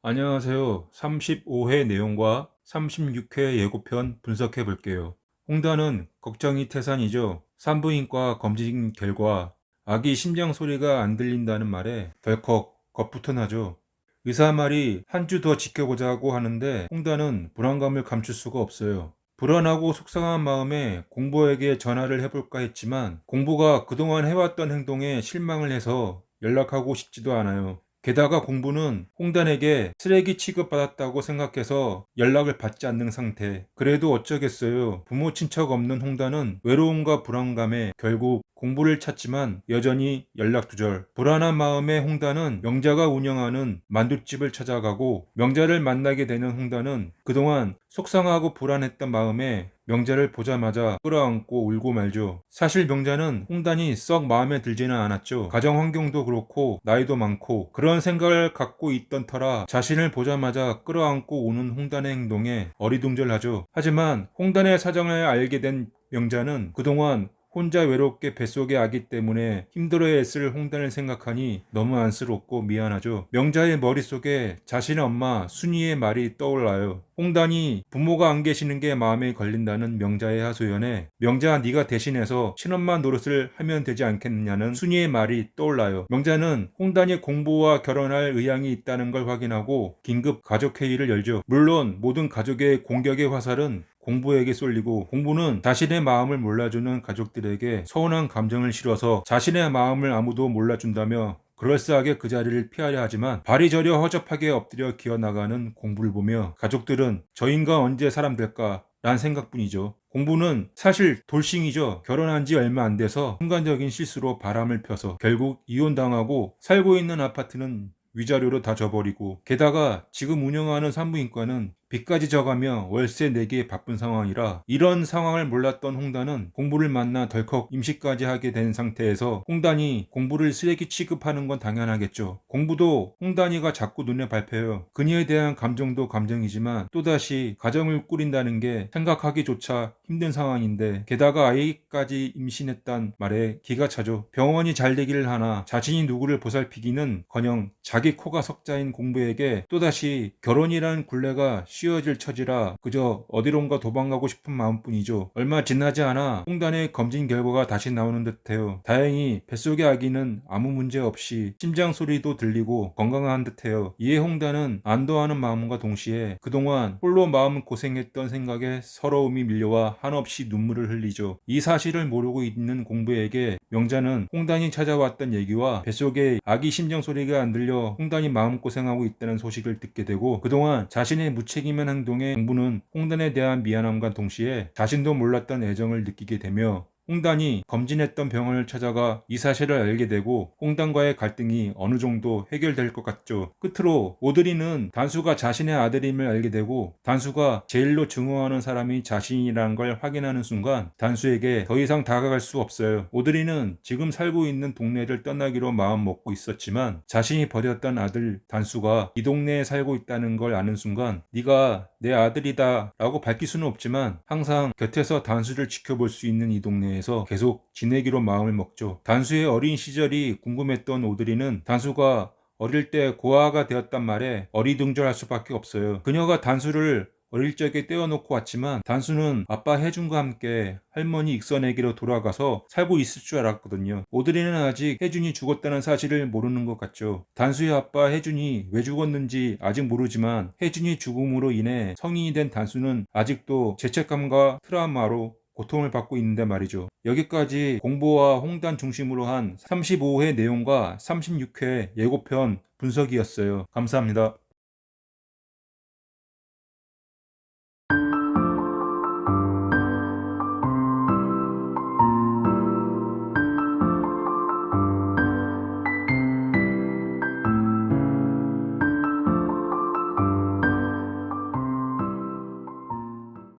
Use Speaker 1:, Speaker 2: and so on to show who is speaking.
Speaker 1: 안녕하세요. 35회 내용과 36회 예고편 분석해 볼게요. 홍단은 걱정이 태산이죠. 산부인과 검진 결과 아기 심장 소리가 안 들린다는 말에 덜컥 겁부터 나죠. 의사 말이 한 주 더 지켜보자고 하는데 홍단은 불안감을 감출 수가 없어요. 불안하고 속상한 마음에 공보에게 전화를 해볼까 했지만 공보가 그동안 해왔던 행동에 실망을 해서 연락하고 싶지도 않아요. 게다가 공부는 홍단에게 쓰레기 취급받았다고 생각해서 연락을 받지 않는 상태. 그래도 어쩌겠어요. 부모 친척 없는 홍단은 외로움과 불안감에 결국 공부를 찾지만 여전히 연락 두절. 불안한 마음에 홍단은 명자가 운영하는 만둣집을 찾아가고 명자를 만나게 되는 홍단은 그동안 속상하고 불안했던 마음에 명자를 보자마자 끌어안고 울고 말죠. 사실 명자는 홍단이 썩 마음에 들지는 않았죠. 가정 환경도 그렇고 나이도 많고 그런 생각을 갖고 있던 터라 자신을 보자마자 끌어안고 우는 홍단의 행동에 어리둥절하죠. 하지만 홍단의 사정을 알게 된 명자는 그동안 혼자 외롭게 뱃속의 아기 때문에 힘들어했을 홍단을 생각하니 너무 안쓰럽고 미안하죠. 명자의 머릿속에 자신의 엄마 순이의 말이 떠올라요. 홍단이 부모가 안 계시는 게 마음에 걸린다는 명자의 하소연에 명자 네가 대신해서 친엄마 노릇을 하면 되지 않겠느냐는 순이의 말이 떠올라요. 명자는 홍단이 공부와 결혼할 의향이 있다는 걸 확인하고 긴급 가족회의를 열죠. 물론 모든 가족의 공격의 화살은 공부에게 쏠리고 공부는 자신의 마음을 몰라주는 가족들에게 서운한 감정을 실어서 자신의 마음을 아무도 몰라준다며 그럴싸하게 그 자리를 피하려 하지만 발이 저려 허접하게 엎드려 기어나가는 공부를 보며 가족들은 저 인간 언제 사람 될까? 라는 생각뿐이죠. 공부는 사실 돌싱이죠. 결혼한 지 얼마 안 돼서 순간적인 실수로 바람을 펴서 결국 이혼당하고 살고 있는 아파트는 위자료로 다 줘버리고 게다가 지금 운영하는 산부인과는 빚까지 져가며 월세 내기에 바쁜 상황이라 이런 상황을 몰랐던 홍단은 공부를 만나 덜컥 임시까지 하게 된 상태에서 홍단이 공부를 쓰레기 취급하는 건 당연하겠죠. 공부도 홍단이가 자꾸 눈에 밟혀요. 그녀에 대한 감정도 감정이지만 또다시 가정을 꾸린다는 게 생각하기조차 힘든 상황인데 게다가 아이까지 임신했단 말에 기가 차죠. 병원이 잘 되기를 하나 자신이 누구를 보살피기는커녕 자기 코가 석자인 공부에게 또다시 결혼이라는 굴레가 씌워질 처지라 그저 어디론가 도망가고 싶은 마음뿐이죠. 얼마 지나지 않아 홍단의 검진 결과가 다시 나오는 듯해요. 다행히 뱃속의 아기는 아무 문제 없이 심장 소리도 들리고 건강한 듯해요. 이에 홍단은 안도하는 마음과 동시에 그동안 홀로 마음 고생했던 생각에 서러움이 밀려와 한없이 눈물을 흘리죠. 이 사실을 모르고 있는 공부에게 명자는 홍단이 찾아왔던 얘기와 뱃속에 아기 심장 소리가 안 들려 홍단이 마음고생하고 있다는 소식을 듣게 되고 그동안 자신의 무책임한 행동에 공부는 홍단에 대한 미안함과 동시에 자신도 몰랐던 애정을 느끼게 되며 홍단이 검진했던 병원을 찾아가 이 사실을 알게 되고 홍단과의 갈등이 어느 정도 해결될 것 같죠. 끝으로 오드리는 단수가 자신의 아들임을 알게 되고 단수가 제일로 증오하는 사람이 자신이라는 걸 확인하는 순간 단수에게 더 이상 다가갈 수 없어요. 오드리는 지금 살고 있는 동네를 떠나기로 마음 먹고 있었지만 자신이 버렸던 아들 단수가 이 동네에 살고 있다는 걸 아는 순간 네가 내 아들이다 라고 밝힐 수는 없지만 항상 곁에서 단수를 지켜볼 수 있는 이 동네에서 계속 지내기로 마음을 먹죠. 단수의 어린 시절이 궁금했던 오드리는 단수가 어릴 때 고아가 되었단 말에 어리둥절할 수밖에 없어요. 그녀가 단수를 어릴 적에 떼어놓고 왔지만 단수는 아빠 혜준과 함께 할머니 익선에게로 돌아가서 살고 있을 줄 알았거든요. 오드리는 아직 혜준이 죽었다는 사실을 모르는 것 같죠. 단수의 아빠 혜준이 왜 죽었는지 아직 모르지만 혜준이 죽음으로 인해 성인이 된 단수는 아직도 죄책감과 트라우마로 고통을 받고 있는데 말이죠. 여기까지 공보와 홍단 중심으로 한 35회 내용과 36회 예고편 분석이었어요. 감사합니다.